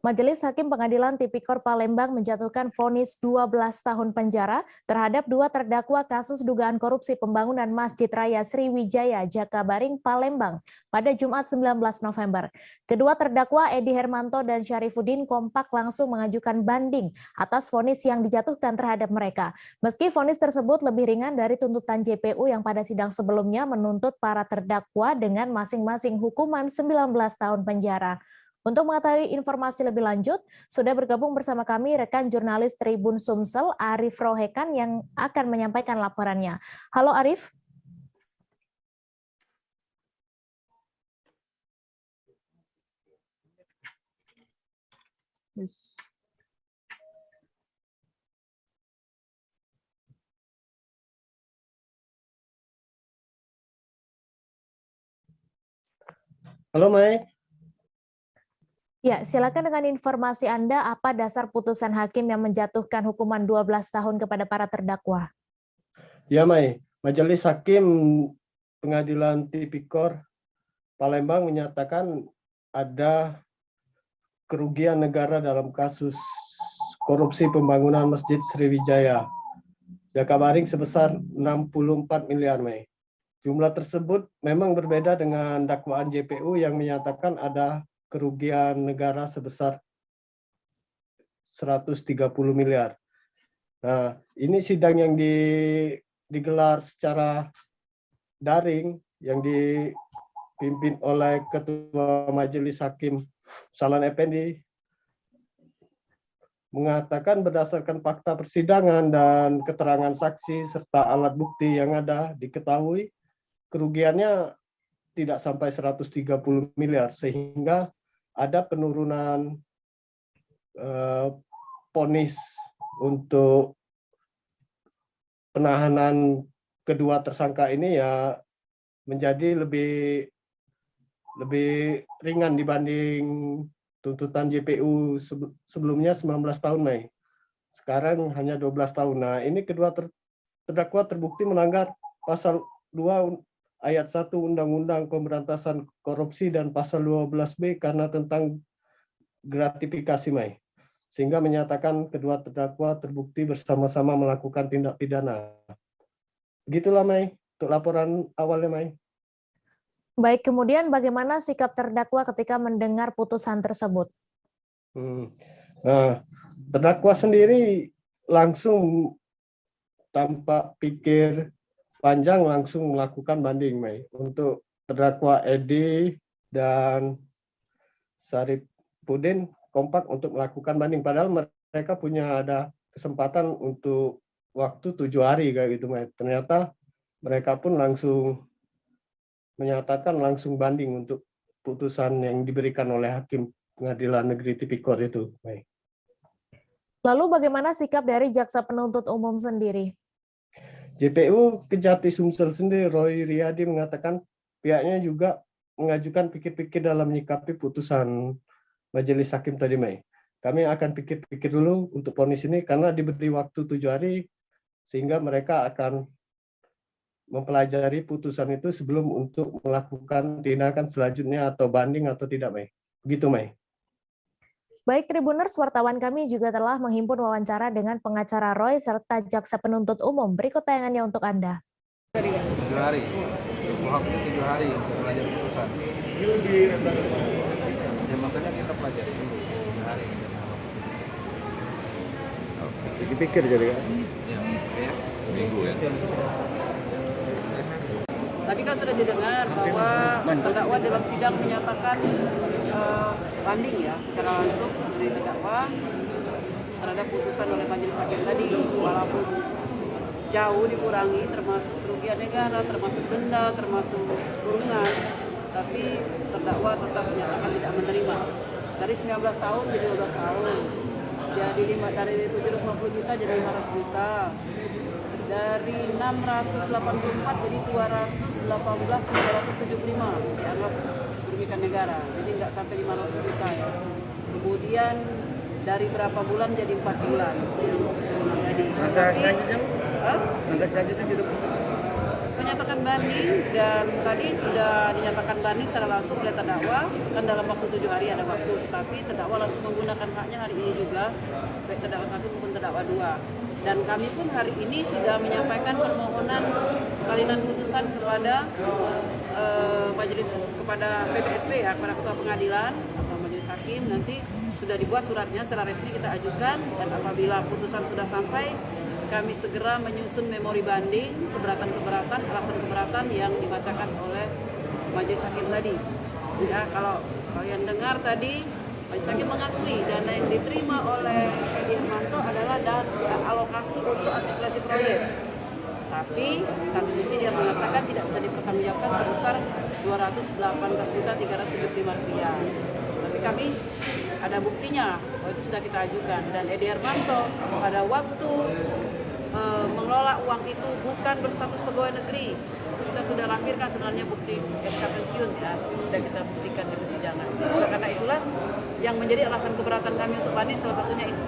Majelis Hakim Pengadilan Tipikor Palembang menjatuhkan vonis 12 tahun penjara terhadap dua terdakwa kasus dugaan korupsi pembangunan Masjid Raya Sriwijaya, Jakabaring, Palembang pada Jumat 19 November. Kedua terdakwa Edi Hermanto dan Syarifuddin kompak langsung mengajukan banding atas vonis yang dijatuhkan terhadap mereka. Meski vonis tersebut lebih ringan dari tuntutan JPU yang pada sidang sebelumnya menuntut para terdakwa dengan masing-masing hukuman 19 tahun penjara. Untuk mengetahui informasi lebih lanjut, sudah bergabung bersama kami rekan jurnalis Tribun Sumsel, Arif Rohekan yang akan menyampaikan laporannya. Halo Arif. Halo Mai. Ya, silakan dengan informasi Anda, apa dasar putusan hakim yang menjatuhkan hukuman 12 tahun kepada para terdakwa? Ya Mai, Majelis Hakim Pengadilan Tipikor Palembang menyatakan ada kerugian negara dalam kasus korupsi pembangunan Masjid Sriwijaya, Jakabaring sebesar 64 miliar Mai. Jumlah tersebut memang berbeda dengan dakwaan JPU yang menyatakan ada kerugian negara sebesar 130 miliar. Nah, ini sidang yang digelar secara daring yang dipimpin oleh Ketua Majelis Hakim Salan Effendi mengatakan berdasarkan fakta persidangan dan keterangan saksi serta alat bukti yang ada diketahui kerugiannya tidak sampai 130 miliar sehingga ada penurunan vonis untuk penahanan kedua tersangka ini ya menjadi lebih ringan dibanding tuntutan JPU sebelumnya 19 tahun Mai. Sekarang hanya 12 tahun. Nah, ini kedua terdakwa terbukti melanggar pasal 2 ayat 1 Undang-Undang Pemberantasan Korupsi dan pasal 12B karena tentang gratifikasi Mai. Sehingga menyatakan kedua terdakwa terbukti bersama-sama melakukan tindak pidana. Begitulah Mai, untuk laporan awalnya Mai. Baik, kemudian bagaimana sikap terdakwa ketika mendengar putusan tersebut? Nah, terdakwa sendiri langsung tanpa pikir panjang langsung melakukan banding Mai. Untuk terdakwa Edi dan Syarifuddin kompak untuk melakukan banding, padahal mereka punya ada kesempatan untuk waktu 7 hari kayak gitu Mai. Ternyata mereka pun langsung menyatakan langsung banding untuk putusan yang diberikan oleh Hakim Pengadilan Negeri Tipikor itu Mai. Lalu bagaimana sikap dari jaksa penuntut umum sendiri? JPU Kejati Sumsel sendiri Roy Riyadi mengatakan pihaknya juga mengajukan pikir-pikir dalam menyikapi putusan Majelis Hakim tadi Mai. Kami akan pikir-pikir dulu untuk vonis ini karena diberi waktu 7 hari sehingga mereka akan mempelajari putusan itu sebelum untuk melakukan tindakan selanjutnya atau banding atau tidak Mai. Begitu Mai. Baik Tribuners, wartawan kami juga telah menghimpun wawancara dengan pengacara Roy serta jaksa penuntut umum. Berikut tayangannya untuk Anda. 7 hari, waktu 7 hari untuk belajar putusan. Ya makanya kita pelajari dulu 7 hari. Dipikir jadi kan? Ya, ya. Seminggu ya. Tadi kan sudah didengar bahwa terdakwa dalam sidang menyatakan banding ya secara langsung dari terdakwa terhadap putusan oleh majelis hakim tadi, walaupun jauh dikurangi termasuk kerugian negara, termasuk denda, termasuk kurungan, tapi terdakwa tetap menyatakan tidak menerima. Dari 19 tahun jadi 12 tahun, jadi dari 750 juta jadi 500 juta. Dari 684 jadi 218.375 dianggap kerugian negara, jadi nggak sampai 500 juta ya. Kemudian dari berapa bulan jadi 4 bulan. Jadi Langkah selanjutnya gitu. menyatakan banding dan tadi sudah dinyatakan banding secara langsung oleh terdakwa, kan dalam waktu 7 hari ada waktu, tetapi terdakwa langsung menggunakan haknya hari ini juga, baik terdakwa 1 maupun terdakwa 2. Dan kami pun hari ini sudah menyampaikan permohonan salinan putusan kepada majelis, kepada PPSP ya, kepada Ketua Pengadilan atau Majelis Hakim. Nanti sudah dibuat suratnya secara resmi kita ajukan, dan apabila putusan sudah sampai, kami segera menyusun memori banding keberatan-keberatan, alasan keberatan yang dibacakan oleh Majelis Hakim tadi. Ya, kalau kalian dengar tadi, Majelis Hakim mengakui dana yang diterima oleh Edi Hermanto adalah dana alokasi untuk administrasi proyek. Tapi satu sisi dia mengatakan tidak bisa dipertanggungjawabkan sebesar Rp218.375. Tapi kami ada buktinya, itu sudah kita ajukan. Dan Edi Hermanto pada waktu mengelola uang itu bukan berstatus pegawai negeri. Kita sudah lampirkan sebenarnya bukti SK pensiun ya, sudah kita buktikan di persidangan. Karena itulah yang menjadi alasan keberatan kami untuk banding, salah satunya itu.